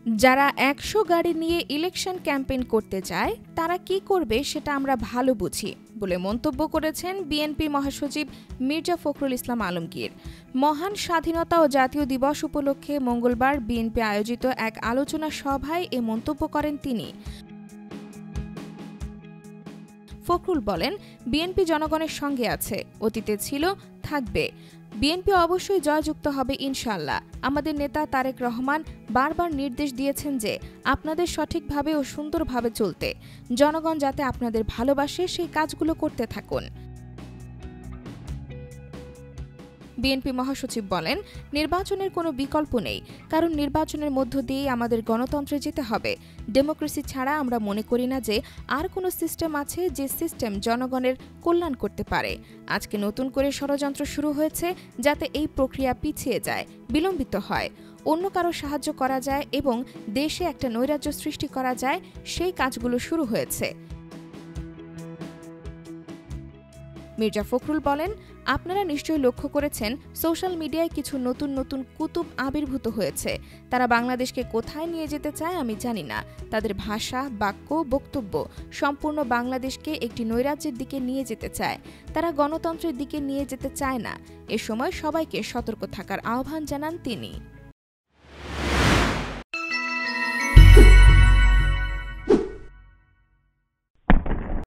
যারা ১০০ গাড়ি নিয়ে ইলেকশন ক্যাম্পেইন করতে যায় তারা কি করবে সেটা আমরা ভালো বুঝি বলে মন্তব্য করেছেন বিএনপি মহাসচিব মির্জা ফখরুল ইসলাম আলমগীর। মহান স্বাধীনতা ও জাতীয় দিবস উপলক্ষে মঙ্গলবার বিএনপি আয়োজিত এক আলোচনা সভায় এ মন্তব্য করেন তিনি। ফখরুল বলেন, বিএনপি জনগণের সঙ্গে আছে, অতীতে ছিল, থাকবে। বিএনপি অবশ্যই জয়যুক্ত হবে ইনশাআল্লাহ। আমাদের নেতা তারেক রহমান বারবার নির্দেশ দিয়েছেন যে আপনাদের সঠিকভাবে ও সুন্দরভাবে চলতে, জনগণ যাতে আপনাদের ভালোবাসে সেই কাজগুলো করতে থাকুন। বিএনপি মহাসচিব বলেন, নির্বাচনের কোনো বিকল্প নেই, কারণ নির্বাচনের মধ্য দিয়েই আমাদের গণতন্ত্রে যেতে হবে। ডেমোক্রেসি ছাড়া আমরা মনে করি না যে আর কোনো সিস্টেম আছে যে সিস্টেম জনগণের কল্যাণ করতে পারে। আজকে নতুন করে ষড়যন্ত্র শুরু হয়েছে যাতে এই প্রক্রিয়া পিছিয়ে যায়, বিলম্বিত হয়, অন্য কারো সাহায্য করা যায় এবং দেশে একটা নৈরাজ্য সৃষ্টি করা যায়, সেই কাজগুলো শুরু হয়েছে। মির্জা ফখরুল বলেন, আপনারা নিশ্চয়ই লক্ষ্য করেছেন সোশ্যাল মিডিয়ায় কিছু নতুন নতুন কুতুব আবির্ভূত হয়েছে। তারা বাংলাদেশকে কোথায় নিয়ে যেতে চায় আমি জানি না। তাদের ভাষা, বাক্য, বক্তব্য সম্পূর্ণ বাংলাদেশকে একটি নৈরাজ্যের দিকে নিয়ে যেতে চায়। তারা গণতন্ত্রের দিকে নিয়ে যেতে চায় না। এ সময় সবাইকে সতর্ক থাকার আহ্বান জানান তিনি।